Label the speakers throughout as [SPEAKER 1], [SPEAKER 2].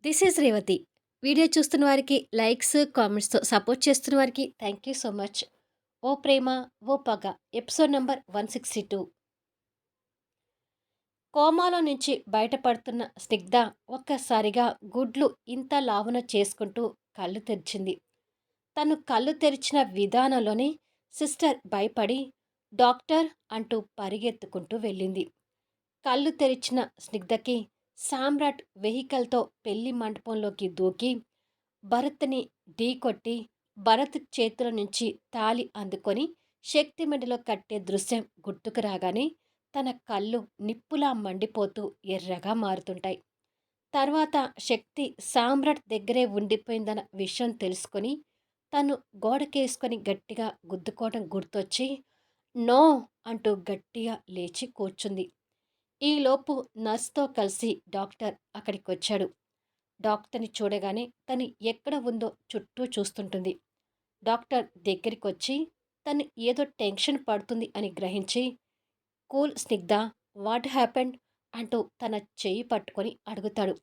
[SPEAKER 1] This is Revathi. Video చూస్తున్న వారికి likes, కామెంట్స్‌తో support చేస్తున్న వారికి థ్యాంక్ యూ సో మచ్. 'ఓ ప్రేమ ఓ పగ' ఎపిసోడ్ నంబర్ 162. కోమాలో నుంచి బయటపడుతున్న స్నిగ్ధ ఒక్కసారిగా గుడ్లు ఇంత లావున చేసుకుంటూ కళ్ళు తెరిచింది. తను కళ్ళు తెరిచిన విధానంలోనే సిస్టర్ భయపడి డాక్టర్ అంటూ పరిగెత్తుకుంటూ వెళ్ళింది. కళ్ళు తెరిచిన స్నిగ్ధకి సామ్రాట్ వెహికల్‌తో పెళ్లి మంటపంలోకి దూకి భరత్‌ని ఢీకొట్టి, భరత్ చేతుల నుంచి తాళి అందుకొని శక్తి మెడలో కట్టే దృశ్యం గుర్తుకు రాగానే తన కళ్ళు నిప్పులా మండిపోతూ ఎర్రగా మారుతుంటాయి. తర్వాత శక్తి సామ్రాట్ దగ్గరే ఉండిపోయిందన్న విషయం తెలుసుకొని తను గోడకేసుకొని గట్టిగా గుద్దుకోవడం గుర్తొచ్చి నో అంటూ గట్టిగా లేచి కూర్చుంది. ఈలోపు నర్స్‌తో కలిసి డాక్టర్ అక్కడికొచ్చాడు. డాక్టర్‌ని చూడగానే తను ఎక్కడ ఉందో చుట్టూ చూస్తుంటుంది. డాక్టర్ దగ్గరికొచ్చి తను ఏదో టెన్షన్ పడుతుంది అని గ్రహించి, "కూల్ స్నిగ్ధ, వాట్ హ్యాపెండ్?" అంటూ తన చెయ్యి పట్టుకొని అడుగుతాడు.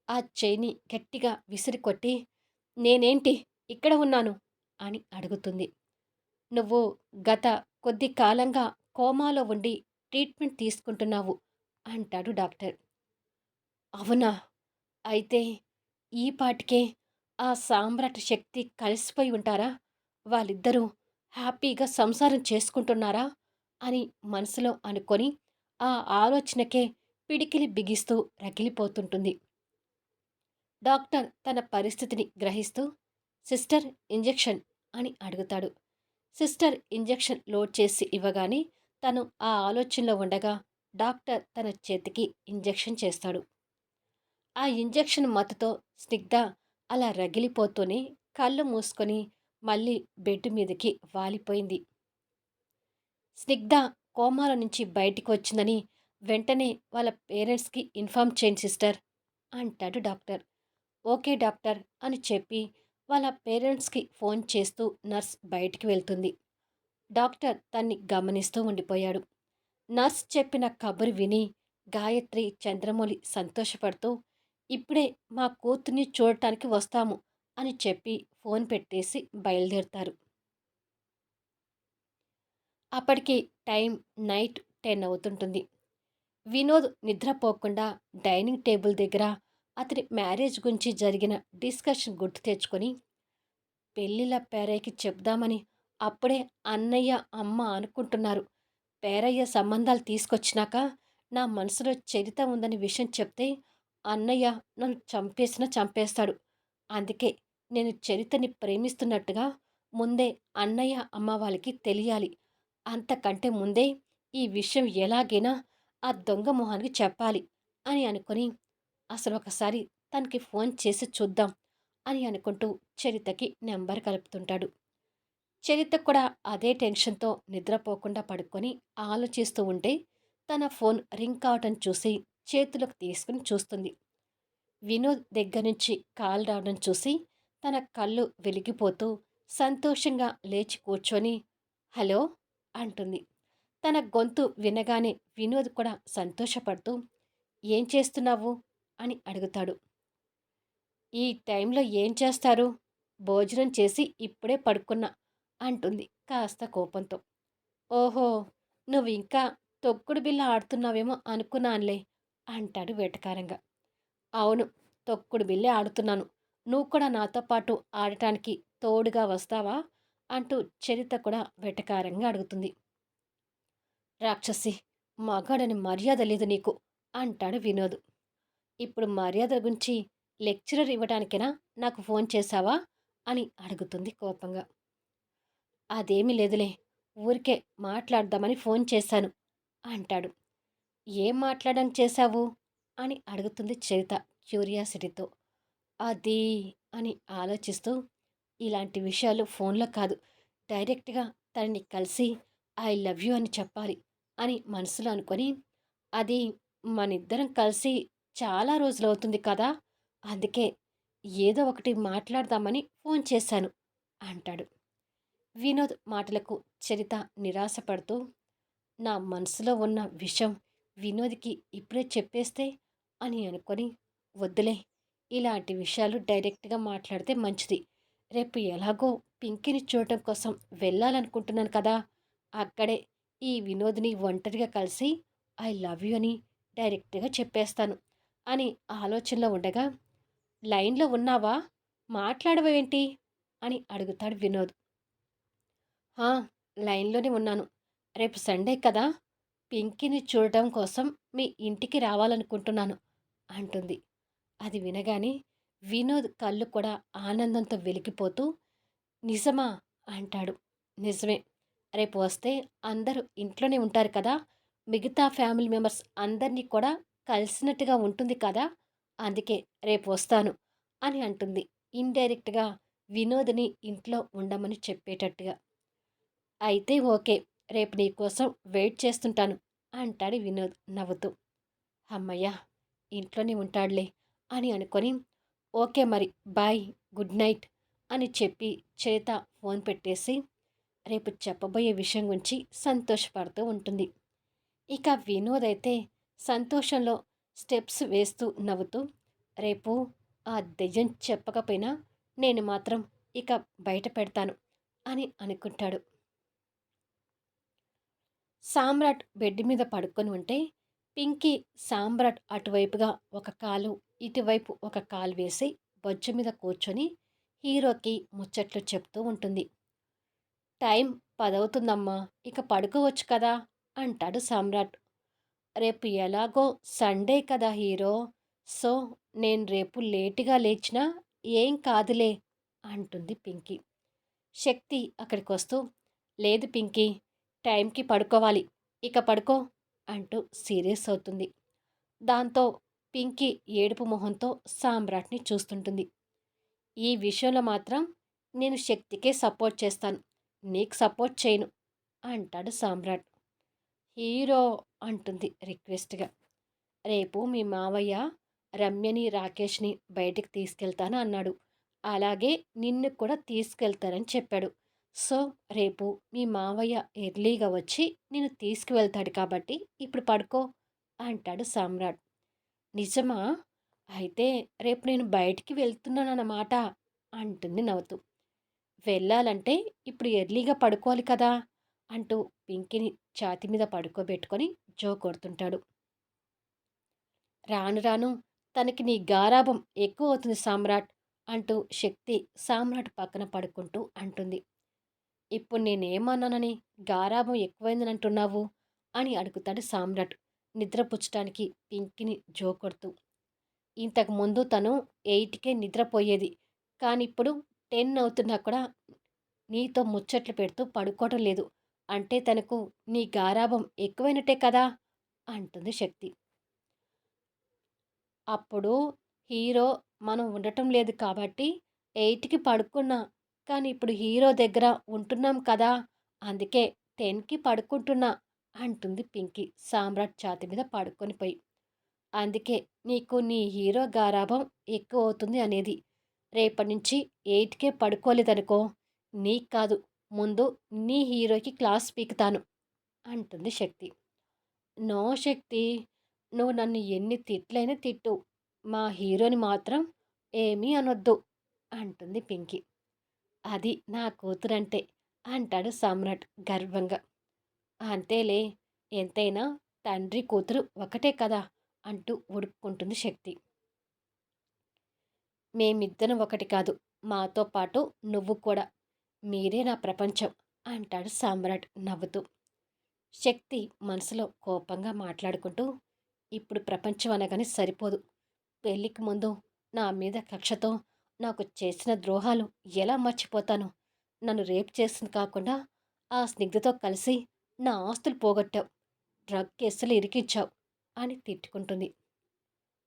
[SPEAKER 1] ఆ చెయ్యిని గట్టిగా విసిరికొట్టి, "నేనేంటి ఇక్కడ ఉన్నాను" అని అడుగుతుంది. "నువ్వు గత కొద్ది కాలంగా కోమాలో ఉండి ట్రీట్మెంట్ తీసుకుంటున్నావు" అంటాడు డాక్టర్. "అవునా? అయితే ఈ పాటికే ఆ సామ్రాట్ శక్తి కలిసిపోయి ఉంటారా? వాళ్ళిద్దరూ హ్యాపీగా సంసారం చేసుకుంటున్నారా?" అని మనసులో అనుకొని ఆ ఆలోచనకే పిడికిలి బిగిస్తూ రగిలిపోతుంటుంది. డాక్టర్ తన పరిస్థితిని గ్రహిస్తూ సిస్టర్ ఇంజెక్షన్ అని అడుగుతాడు. సిస్టర్ ఇంజెక్షన్ లోడ్ చేసి ఇవ్వగానే తను ఆ ఆలోచనలో ఉండగా డాక్టర్ తన చేతికి ఇంజెక్షన్ చేస్తాడు. ఆ ఇంజెక్షన్ మత్తుతో స్నిగ్ధ అలా రగిలిపోతూనే కళ్ళు మూసుకొని మళ్ళీ బెడ్ మీదకి వాలిపోయింది. స్నిగ్ధ కోమాల నుంచి బయటికి వచ్చిందని వెంటనే వాళ్ళ పేరెంట్స్కి ఇన్ఫార్మ్ చేయండి సిస్టర్ అంటాడు డాక్టర్. ఓకే డాక్టర్ అని చెప్పి వాళ్ళ పేరెంట్స్కి ఫోన్ చేస్తూ నర్స్ బయటికి వెళ్తుంది. డాక్టర్ తన్ని గమనిస్తూ ఉండిపోయాడు. నర్స్ చెప్పిన కబురు విని గాయత్రి, చంద్రమౌళి సంతోషపడుతూ ఇప్పుడే మా కూతుర్ని చూడటానికి వస్తాము అని చెప్పి ఫోన్ పెట్టేసి బయలుదేరుతారు. అప్పటికి టైం నైట్ 10 అవుతుంటుంది. వినోద్ నిద్రపోకుండా డైనింగ్ టేబుల్ దగ్గర అతని మ్యారేజ్ గురించి జరిగిన డిస్కషన్ గుర్తు తెచ్చుకొని పెళ్ళిళ్ళ పేరయ్యకి చెప్దామని అప్పుడే అన్నయ్య, అమ్మ అనుకుంటున్నారు. పేరయ్య సంబంధాలు తీసుకొచ్చినాక నా మనసులో చరిత ఉందని విషయం చెప్తే అన్నయ్య నన్ను చంపేసినా చంపేస్తాడు. అందుకే నేను చరితని ప్రేమిస్తున్నట్టుగా ముందే అన్నయ్య, అమ్మ వాళ్ళకి తెలియాలి. అంతకంటే ముందే ఈ విషయం ఎలాగైనా ఆ దొంగ మొహానికి చెప్పాలి అని అనుకుని అసలు ఒకసారి తనకి ఫోన్ చేసి చూద్దాం అని అనుకుంటూ చరితకి నెంబర్ కలుపుతుంటాడు. చరిత కూడా అదే టెన్షన్‌తో నిద్రపోకుండా పడుకొని ఆలోచిస్తూ ఉంటే, తన ఫోన్ రింగ్ కావటం చూసి చేతిలోకి తీసుకొని చూస్తుంది. వినోద్ దగ్గర నుంచి కాల్ రావడం చూసి తన కళ్ళు వెలిగిపోతూ సంతోషంగా లేచి కూర్చొని, "హలో" అంటుంది. తన గొంతు వినగానే వినోద్ కూడా సంతోషపడుతూ, "ఏం చేస్తున్నావు?" అని అడుగుతాడు. "ఈ టైంలో ఏం చేస్తారు? భోజనం చేసి ఇప్పుడే పడుకున్నా" అంటుంది కాస్త కోపంతో. "ఓహో! నువ్వింకా తొక్కుడు బిళ్ళ ఆడుతున్నావేమో అనుకున్నానులే" అంటాడు వెటకారంగా. "అవును, తొక్కుడు బిళ్ళే ఆడుతున్నాను. నువ్వు కూడా నాతో పాటు ఆడటానికి తోడుగా వస్తావా?" అంటూ చరిత కూడా వెటకారంగా అడుగుతుంది. "రాక్షసి! మగాడని మర్యాద లేదు నీకు" అంటాడు వినోద్. "ఇప్పుడు మర్యాద గురించి లెక్చరర్ ఇవ్వడానికేనా నాకు ఫోన్ చేశావా?" అని అడుగుతుంది కోపంగా. "అదేమీ లేదులే. ఊరికే మాట్లాడదామని ఫోన్ చేశాను" అంటాడు. "ఏం మాట్లాడడానికి చేశావు?" అని అడుగుతుంది చరిత క్యూరియాసిటీతో. "అది" అని ఆలోచిస్తూ, "ఇలాంటి విషయాలు ఫోన్లో కాదు, డైరెక్ట్‌గా తనని కలిసి 'ఐ లవ్ యూ' అని చెప్పాలి" అని మనసులో అనుకొని, "అది మనిద్దరం కలిసి చాలా రోజులవుతుంది కదా! అందుకే ఏదో ఒకటి మాట్లాడదామని ఫోన్ చేశాను" అంటాడు. వినోద్ మాటలకు చరిత నిరాశపడుతూ, "నా మనసులో ఉన్న విషయం వినోద్‌కి ఇప్పుడే చెప్పేస్తే" అని అనుకొని, "వద్దులే, ఇలాంటి విషయాలు డైరెక్ట్‌గా మాట్లాడితే మంచిది. రేపు ఎలాగో పింకీని చూడటం కోసం వెళ్ళాలనుకుంటున్నాను కదా! అక్కడే ఈ వినోద్‌ని ఒంటరిగా కలిసి ఐ లవ్ యూ అని డైరెక్ట్‌గా చెప్పేస్తాను అని ఆలోచనలో ఉండగా, లైన్‌లో ఉన్నావా? మాట్లాడవేంటి? అని అడుగుతాడు వినోద్. ఆ! లైన్‌లోనే ఉన్నాను. రేపు సండే కదా! పింకీని చూడటం కోసం మీ ఇంటికి రావాలనుకుంటున్నాను అంటుంది. అది వినగానే వినోద్ కళ్ళు కూడా ఆనందంతో వెలిగిపోతూ, నిజమా? అంటాడు. నిజమే. రేపు వస్తే అందరూ ఇంట్లోనే ఉంటారు కదా! మిగతా ఫ్యామిలీ మెంబర్స్ అందరినీ కూడా కలిసినట్టుగా ఉంటుంది కదా! అందుకే రేపు వస్తాను అని అంటుంది. ఇండైరెక్ట్‌గా వినోద్‌ని ఇంట్లో ఉండమని చెప్పేటట్టుగా. అయితే ఓకే. రేపు నీకోసం వెయిట్ చేస్తుంటాను అంటాడు వినోద్ నవ్వుతూ. హమ్మయ్య! ఇంట్లోనే ఉంటాడులే అని అనుకొని, ఓకే మరి బాయ్, గుడ్ నైట్ అని చెప్పి చేత ఫోన్ పెట్టేసి రేపు చెప్పబోయే విషయం గురించి సంతోషపడుతూ ఉంటుంది. ఇక వినోద్ అయితే సంతోషంలో స్టెప్స్ వేస్తూ నవ్వుతూ, రేపు ఆ దెయ్యం చెప్పకపోయినా నేను మాత్రం ఇక బయట పెడతాను అని అనుకుంటాడు. సామ్రాట్ బెడ్ మీద పడుకొని ఉంటే పింకీ సామ్రాట్ అటువైపుగా ఒక కాలు, ఇటువైపు ఒక కాలు వేసి బొజ్జు మీద కూర్చొని హీరోకి ముచ్చట్లు చెప్తూ ఉంటుంది. టైం 10 అవుతుందమ్మా, ఇక పడుకోవచ్చు కదా అంటాడు సామ్రాట్. రేపు ఎలాగో సండే కదా హీరో, సో నేను రేపు లేటుగా లేచినా ఏం కాదులే అంటుంది పింకీ. శక్తి అక్కడికొస్తూ, లేదు పింకీ, టైంకి పడుకోవాలి, ఇక పడుకో అంటూ సీరియస్ అవుతుంది. దాంతో పింకీ ఏడుపు మొహంతో సామ్రాట్ని చూస్తుంటుంది. ఈ విషయంలో మాత్రం నేను శక్తికే సపోర్ట్ చేస్తాను, నీకు సపోర్ట్ చేయను అంటాడు సామ్రాట్. హీరో అంటుంది రిక్వెస్ట్గా. రేపు మీ మావయ్య రమ్యని రాకేష్ని బయటికి తీసుకెళ్తాను అన్నాడు. అలాగే నిన్ను కూడా తీసుకెళ్తారని చెప్పాడు. సో రేపు మీ మావయ్య ఎర్లీగా వచ్చి నిన్ను తీసుకువెళ్తాడు కాబట్టి ఇప్పుడు పడుకో అంటాడు సామ్రాట్. నిజమా? అయితే రేపు నేను బయటికి వెళ్తున్నానన్నమాట అంటుంది నవ్వుతూ. వెళ్ళాలంటే ఇప్పుడు ఎర్లీగా పడుకోవాలి కదా అంటూ పింకిని ఛాతి మీద పడుకోబెట్టుకొని జో కొడుతుంటాడు. రాను రాను తనకి నీ గారాబం ఎక్కువ అవుతుంది సామ్రాట్ అంటూ శక్తి సామ్రాట్ పక్కన పడుకుంటూ అంటుంది. ఇప్పుడు నేనేమన్నానని గారాబం ఎక్కువైందని అంటున్నావు అని అడుగుతాడు సామ్రాట్ నిద్రపుచ్చటానికి పింకిని జోకొడుతూ. ఇంతకు ముందు తను 8కే నిద్రపోయేది, కానీ ఇప్పుడు 10 అవుతున్నా కూడా నీతో ముచ్చట్లు పెడుతూ పడుకోవటం లేదు అంటే తనకు నీ గారాబం ఎక్కువైనట్టే కదా అంటుంది శక్తి. అప్పుడు హీరో మనం ఉండటం లేదు కాబట్టి 8కి పడుకున్నా. కానీ ఇప్పుడు హీరో దగ్గర ఉంటున్నాం కదా! అందుకే 10కి పడుకుంటున్నా అంటుంది పింకీ సామ్రాట్ ఛాతీ మీద పడుకొని పోయి. అందుకే నీకు నీ హీరో గారాబం ఎక్కువవుతుంది అనేది. రేపటి నుంచి 8కే పడుకోలేదనుకో, నీకు కాదు, ముందు నీ హీరోకి క్లాస్ పీకుతాను అంటుంది శక్తి. నో శక్తి, నువ్వు నన్ను ఎన్ని తిట్లైనా తిట్టు, మా హీరోని మాత్రం ఏమీ అనొద్దు అంటుంది పింకీ. అది నా కూతురంటే అంటాడు సమ్రాట్ గర్వంగా. అంతేలే, ఎంతైనా తండ్రి కూతురు ఒకటే కదా అంటూ ఉడుక్కుంటుంది శక్తి. మేమిద్దరం ఒకటి కాదు, మాతో పాటు నువ్వు కూడా, మీరే నా ప్రపంచం అంటాడు సామ్రాట్ నవ్వుతూ. శక్తి మనసులో కోపంగా మాట్లాడుకుంటూ, ఇప్పుడు ప్రపంచం అనగానే సరిపోదు, పెళ్ళికి ముందు నా మీద కక్షతో నాకు చేసిన ద్రోహాలు ఎలా మర్చిపోతాను? నన్ను రేప్ చేసింది కాకుండా ఆ స్నిగ్ధతో కలిసి నా ఆస్తులు పోగొట్టావు, డ్రగ్ కేసులు ఇరికించావు అని తిట్టుకుంటుంది.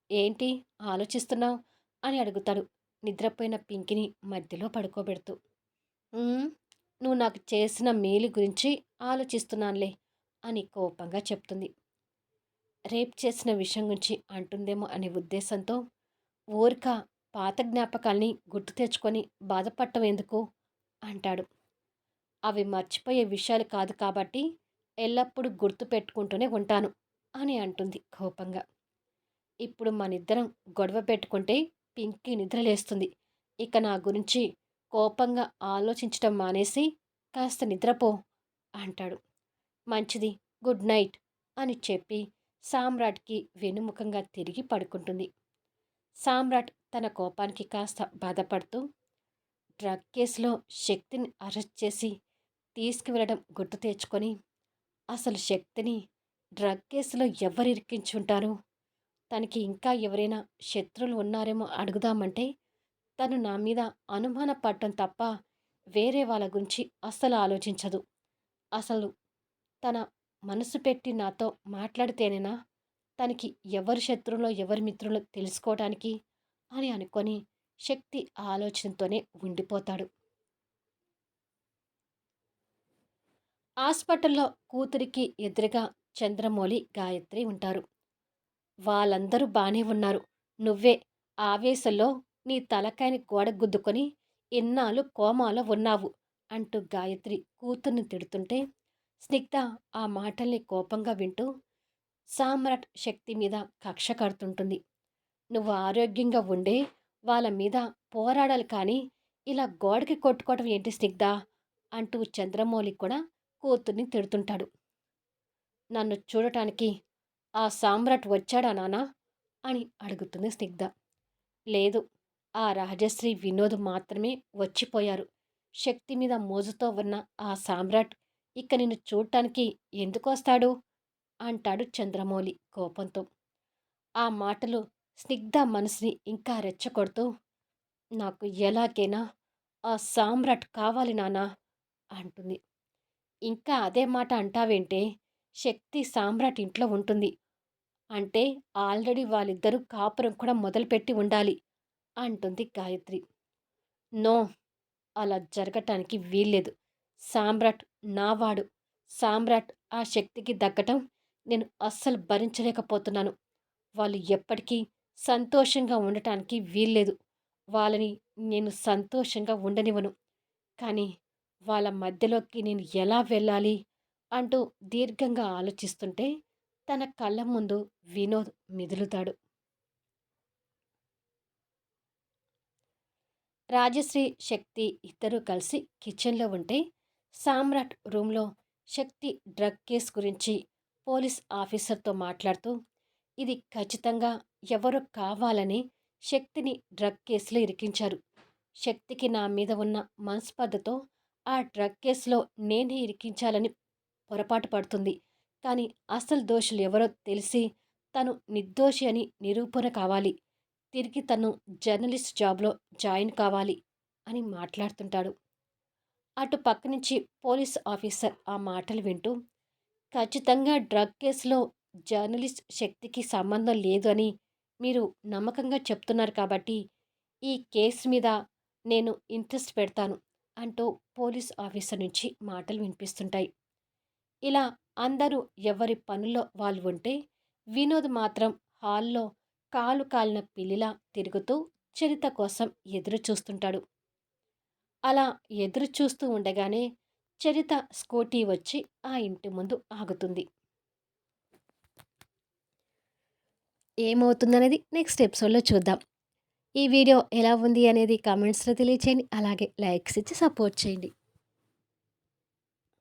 [SPEAKER 1] ఏంటి ఆలోచిస్తున్నావు అని అడుగుతాడు నిద్రపోయిన పింకిని మధ్యలో పడుకోబెడుతూ. "ఉమ్, నువ్వు నాకు చేసిన మేలు గురించి ఆలోచిస్తున్నానులే అని కోపంగా చెప్తుంది. రేప్ చేసిన విషయం గురించి అంటుందేమో అనే ఉద్దేశంతో, ఊరిక పాత జ్ఞాపకాల్ని గుర్తు తెచ్చుకొని బాధపడటం ఎందుకు అంటాడు. అవి మర్చిపోయే విషయాలు కాదు కాబట్టి ఎల్లప్పుడూ గుర్తు పెట్టుకుంటూనే ఉంటాను అని అంటుంది కోపంగా. ఇప్పుడు మనిద్దరం గొడవ పెట్టుకుంటే పింకీ నిద్రలేస్తుంది. ఇక నా గురించి కోపంగా ఆలోచించటం మానేసి కాస్త నిద్రపో అంటాడు. మంచిది, గుడ్ నైట్ అని చెప్పి సామ్రాట్కి వెనుముఖంగా తిరిగి పడుకుంటుంది. సామ్రాట్ తన కోపానికి కాస్త బాధపడుతూ డ్రగ్ కేసులో శక్తిని అరెస్ట్ చేసి తీసుకువెళ్ళడం గుర్తు తెచ్చుకొని, అసలు శక్తిని డ్రగ్ కేసులో ఎవరు ఇరికించుంటారు? తనకి ఇంకా ఎవరైనా శత్రువులు ఉన్నారేమో అడుగుదామంటే తను నా మీద అనుమాన పడటం తప్ప వేరే వాళ్ళ గురించి అస్సలు ఆలోచించదు. అసలు తన మనసు పెట్టి నాతో మాట్లాడితేనేనా తనకి ఎవరు శత్రువులో ఎవరి మిత్రులో తెలుసుకోవడానికి అని అనుకొని శక్తి ఆలోచనతోనే ఉండిపోతాడు. హాస్పిటల్లో కూతురికి ఎదురుగా చంద్రమౌళి, గాయత్రి ఉంటారు. వాళ్ళందరూ బానే ఉన్నారు. నువ్వే ఆవేశంలో నీ తలకాయని గోడ గుద్దుకొని ఇన్నాళ్ళు కోమాలో ఉన్నావు అంటూ గాయత్రి కూతుర్ని తిడుతుంటే స్నిగ్ధ ఆ మాటల్ని కోపంగా వింటూ సామ్రాట్ శక్తి మీద కక్ష కడుతుంటుంది. నువ్వు ఆరోగ్యంగా ఉండే వాళ్ళ మీద పోరాడాలి కానీ ఇలా గోడకి కొట్టుకోవడం ఏంటి స్నిగ్ధ అంటూ చంద్రమౌళి కూడా కూతుర్ని తిడుతుంటాడు. నన్ను చూడటానికి ఆ సామ్రాట్ వచ్చాడా నానా అని అడుగుతుంది స్నిగ్ధ. లేదు, ఆ రాజశ్రీ వినోద్ మాత్రమే వచ్చిపోయారు. శక్తి మీద మోజుతో ఉన్న ఆ సామ్రాట్ ఇక నిన్ను చూడటానికి ఎందుకొస్తాడు అంటాడు చంద్రమౌళి కోపంతో. ఆ మాటలు స్నిగ్ధ మనసుని ఇంకా రెచ్చగొడుతూ నాకు ఎలాగైనా ఆ సామ్రాట్ కావాలి నానా అంటుంది. ఇంకా అదే మాట అంటావేంటే? శక్తి సామ్రాట్ ఇంట్లో ఉంటుంది అంటే ఆల్రెడీ వాళ్ళిద్దరూ కాపురం కూడా మొదలుపెట్టి ఉండాలి అంటుంది గాయత్రి. నో, అలా జరగటానికి వీల్లేదు. సామ్రాట్ నావాడు. సామ్రాట్ ఆ శక్తికి దక్కటం నేను అస్సలు భరించలేకపోతున్నాను. వాళ్ళు ఎప్పటికీ సంతోషంగా ఉండటానికి వీల్లేదు. వాళ్ళని నేను సంతోషంగా ఉండనివ్వను. కానీ వాళ్ళ మధ్యలోకి నేను ఎలా వెళ్ళాలి అంటూ దీర్ఘంగా ఆలోచిస్తుంటే తన కళ్ళ ముందు వినోద్ మెదులుతాడు. రాజశ్రీ, శక్తి ఇద్దరూ కలిసి కిచెన్లో ఉంటే సామ్రాట్ రూమ్లో శక్తి డ్రగ్ కేస్ గురించి పోలీస్ ఆఫీసర్తో మాట్లాడుతూ ఇది ఖచ్చితంగా ఎవరో కావాలని శక్తిని డ్రగ్ కేసులో ఇరికించారు. శక్తికి నా మీద ఉన్న మనస్పర్ధతో ఆ డ్రగ్ కేసులో నేనే ఇరికించాలని పొరపాటు పడుతుంది. కానీ అసలు దోషులు ఎవరో తెలిసి తను నిర్దోషి అని నిరూపణ కావాలి. తిరిగి తను జర్నలిస్ట్ జాబ్లో జాయిన్ కావాలి అని మాట్లాడుతుంటాడు. అటు పక్క నుంచి పోలీస్ ఆఫీసర్ ఆ మాటలు వింటూ ఖచ్చితంగా డ్రగ్ కేసులో జర్నలిస్ట్ శక్తికి సంబంధం లేదు అని మీరు నమ్మకంగా చెప్తున్నారు కాబట్టి ఈ కేసు మీద నేను ఇంట్రెస్ట్ పెడతాను అంటూ పోలీస్ ఆఫీసర్ నుంచి మాటలు వినిపిస్తుంటాయి. ఇలా అందరూ ఎవరి పనుల్లో వాళ్ళు ఉంటే వినోద్ మాత్రం హాల్లో కాలు కాలిన పిల్లిలా తిరుగుతూ చరిత కోసం ఎదురు చూస్తుంటాడు. అలా ఎదురు చూస్తూ ఉండగానే చరిత స్కూటీ వచ్చి ఆ ఇంటి ముందు ఆగుతుంది. ఏమవుతుందనేది నెక్స్ట్ ఎపిసోడ్లో చూద్దాం. ఈ వీడియో ఎలా ఉంది అనేది కామెంట్స్లో తెలియచేయండి. అలాగే లైక్స్ ఇచ్చి సపోర్ట్ చేయండి.